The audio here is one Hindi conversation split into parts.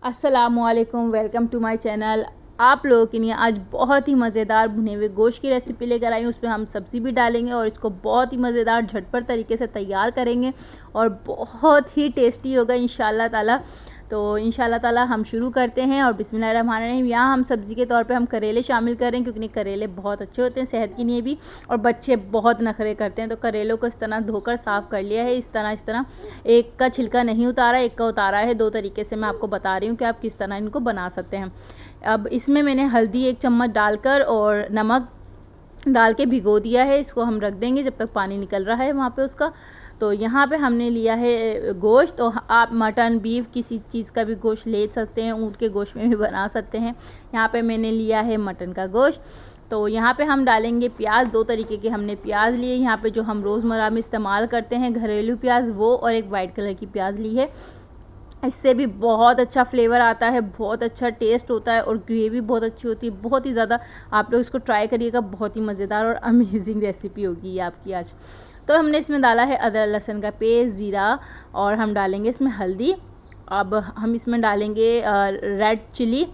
अस्सलामुअलैकुम, वेलकम टू माय चैनल। आप लोगों के लिए आज बहुत ही मज़ेदार भुने हुए गोश्त की रेसिपी लेकर आई हूँ। उसमें हम सब्ज़ी भी डालेंगे और इसको बहुत ही मज़ेदार झटपट तरीके से तैयार करेंगे और बहुत ही टेस्टी होगा इंशाल्लाह ताला। तो इंशाल्लाह ताला हम शुरू करते हैं और बिस्मिल्लाहिर्रहमानिर्रहीम। यहाँ हम सब्ज़ी के तौर पे हम करेले शामिल करें क्योंकि करेले बहुत अच्छे होते हैं सेहत के लिए भी, और बच्चे बहुत नखरे करते हैं। तो करेलों को इस तरह धोकर साफ़ कर लिया है। इस तरह एक का छिलका नहीं उतारा, एक का उतारा है। दो तरीके से मैं आपको बता रही हूँ कि आप किस तरह इनको बना सकते हैं। अब इसमें मैंने हल्दी 1 चम्मच डालकर और नमक डाल के भिगो दिया है। इसको हम रख देंगे जब तक पानी निकल रहा है वहाँ पे उसका। तो यहाँ पे हमने लिया है गोश्त। तो आप मटन, बीफ, किसी चीज़ का भी गोश्त ले सकते हैं, ऊँट के गोश्त में भी बना सकते हैं। यहाँ पे मैंने लिया है मटन का गोश्त। तो यहाँ पे हम डालेंगे प्याज। 2 तरीके के हमने प्याज लिए। यहाँ पे जो हम रोज़मर्रा में इस्तेमाल करते हैं घरेलू प्याज वो, और एक वाइट कलर की प्याज ली है। इससे भी बहुत अच्छा फ्लेवर आता है, बहुत अच्छा टेस्ट होता है और ग्रेवी बहुत अच्छी होती है। बहुत ही ज़्यादा आप लोग इसको ट्राई करिएगा, बहुत ही मज़ेदार और अमेजिंग रेसिपी होगी ये आपकी आज। तो हमने इसमें डाला है अदरक लहसुन का पेस्ट, ज़ीरा, और हम डालेंगे इसमें हल्दी। अब हम इसमें डालेंगे रेड चिली।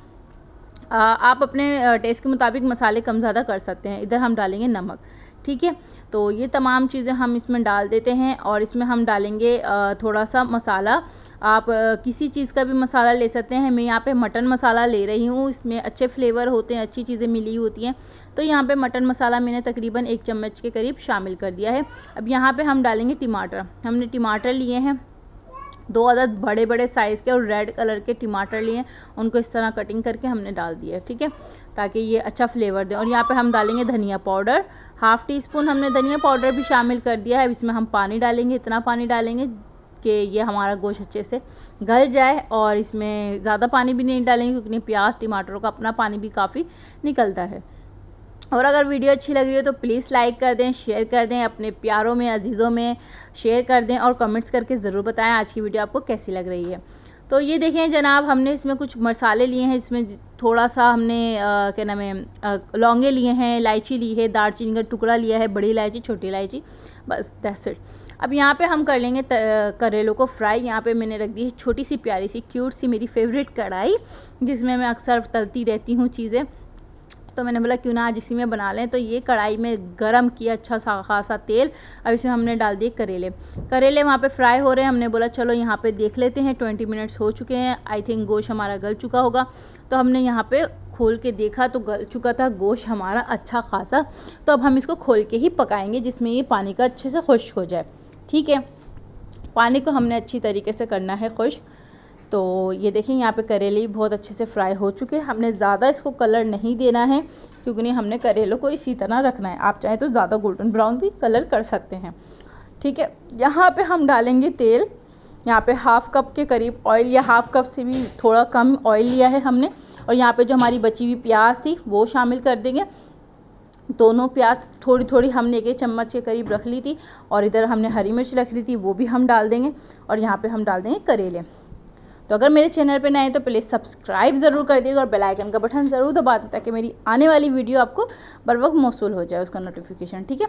आप अपने टेस्ट के मुताबिक मसाले कम ज़्यादा कर सकते हैं। इधर हम डालेंगे नमक, ठीक है। तो ये तमाम चीज़ें हम इसमें डाल देते हैं और इसमें हम डालेंगे थोड़ा सा मसाला। आप किसी चीज़ का भी मसाला ले सकते हैं। मैं यहाँ पे मटन मसाला ले रही हूँ, इसमें अच्छे फ्लेवर होते हैं, अच्छी चीज़ें मिली होती हैं। तो यहाँ पे मटन मसाला मैंने तकरीबन 1 चम्मच के करीब शामिल कर दिया है। अब यहाँ पे हम डालेंगे टमाटर। हमने टमाटर लिए हैं 2 अदद बड़े बड़े साइज़ के और रेड कलर के टमाटर लिए, उनको इस तरह कटिंग करके हमने डाल दिया है, ठीक है, ताकि ये अच्छा फ्लेवर दे। और यहाँ पे हम डालेंगे धनिया पाउडर, ½ टीस्पून हमने धनिया पाउडर भी शामिल कर दिया है। अब इसमें हम पानी डालेंगे, इतना पानी डालेंगे कि ये हमारा गोश्त अच्छे से गल जाए, और इसमें ज़्यादा पानी भी नहीं डालेंगे क्योंकि प्याज टमाटरों का अपना पानी भी काफ़ी निकलता है। और अगर वीडियो अच्छी लग रही हो तो प्लीज़ लाइक कर दें, शेयर कर दें, अपने प्यारों में, अजीज़ों में शेयर कर दें और कमेंट्स करके ज़रूर बताएं आज की वीडियो आपको कैसी लग रही है। तो ये देखें जनाब, हमने इसमें कुछ मसाले लिए हैं। इसमें थोड़ा सा हमने क्या नाम है लौंगे लिए हैं, इलायची ली है, दालचीनी का टुकड़ा लिया है, बड़ी इलायची, छोटी इलायची, बस दैट्स इट। अब यहाँ पे हम कर लेंगे करेलों को फ्राई। यहाँ पे मैंने रख दी है छोटी सी प्यारी सी क्यूट सी मेरी फेवरेट कढ़ाई, जिसमें मैं अक्सर तलती रहती हूँ चीज़ें। तो मैंने बोला क्यों ना आज इसी में बना लें। तो ये कढ़ाई में गरम किया अच्छा सा खासा तेल। अब इसमें हमने डाल दिए करेले वहाँ पे फ्राई हो रहे हैं। हमने बोला चलो यहाँ पे देख लेते हैं, 20 मिनट्स हो चुके हैं। आई थिंक गोश्त हमारा गल चुका होगा। तो हमने यहाँ पे खोल के देखा तो गल चुका था गोश्त हमारा अच्छा खासा। तो अब हम इसको खोल के ही पकाएंगे जिसमें ये पानी का अच्छे से खुश्क हो जाए, ठीक है। पानी को हमने अच्छी तरीके से करना है खुश्क। तो ये देखें यहाँ पे करेले भी बहुत अच्छे से फ्राई हो चुके हैं। हमने ज़्यादा इसको कलर नहीं देना है क्योंकि हमने करेलों को इसी तरह रखना है। आप चाहें तो ज़्यादा गोल्डन ब्राउन भी कलर कर सकते हैं, ठीक है। यहाँ पे हम डालेंगे तेल। यहाँ पे ½ कप के करीब ऑयल, या ½ कप से भी थोड़ा कम ऑयल लिया है हमने। और यहाँ पे जो हमारी बची हुई प्याज थी वो शामिल कर देंगे। दोनों प्याज थोड़ी थोड़ी हमने 1 चम्मच के करीब रख ली थी, और इधर हमने हरी मिर्च रख ली थी, वो भी हम डाल देंगे। और यहाँ पे हम डाल देंगे करेले। तो अगर मेरे चैनल पे नए हैं तो प्लीज़ सब्सक्राइब ज़रूर कर दिएगा और बेल आइकन का बटन ज़रूर दबा दें ताकि मेरी आने वाली वीडियो आपको बर वक्त मौसूल हो जाए उसका नोटिफिकेशन, ठीक है।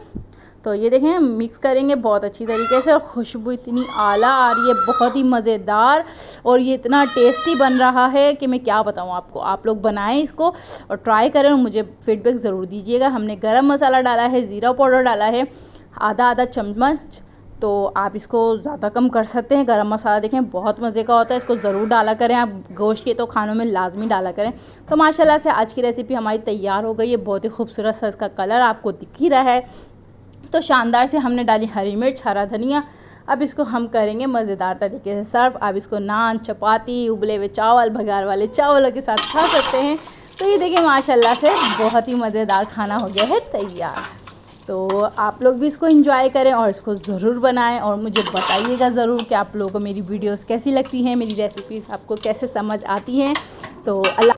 तो ये देखें मिक्स करेंगे बहुत अच्छी तरीके से, और खुशबू इतनी आला आ रही है, बहुत ही मज़ेदार, और ये इतना टेस्टी बन रहा है कि मैं क्या बताऊँ आपको। आप लोग बनाएं इसको और ट्राई करें और मुझे फीडबैक ज़रूर दीजिएगा। हमने गरम मसाला डाला है, ज़ीरा पाउडर डाला है आधा चम्मच। तो आप इसको ज़्यादा कम कर सकते हैं। गरम मसाला देखें बहुत मज़े का होता है, इसको ज़रूर डाला करें आप। गोश्त के तो खानों में लाजमी डाला करें। तो माशाल्लाह से आज की रेसिपी हमारी तैयार हो गई है। बहुत ही खूबसूरत सा इसका कलर आपको दिख ही रहा है। तो शानदार से हमने डाली हरी मिर्च, हरा धनिया। अब इसको हम करेंगे मज़ेदार तरीके से सर्व। आप इसको नान, चपाती, उबले हुए चावल, भगार वाले चावलों के साथ खा सकते हैं। तो ये देखिए माशाल्लाह से बहुत ही मज़ेदार खाना हो गया है तैयार। तो आप लोग भी इसको एंजॉय करें और इसको ज़रूर बनाएं और मुझे बताइएगा ज़रूर कि आप लोगों को मेरी वीडियोस कैसी लगती हैं, मेरी रेसिपीज़ आपको कैसे समझ आती हैं। तो अल्लाह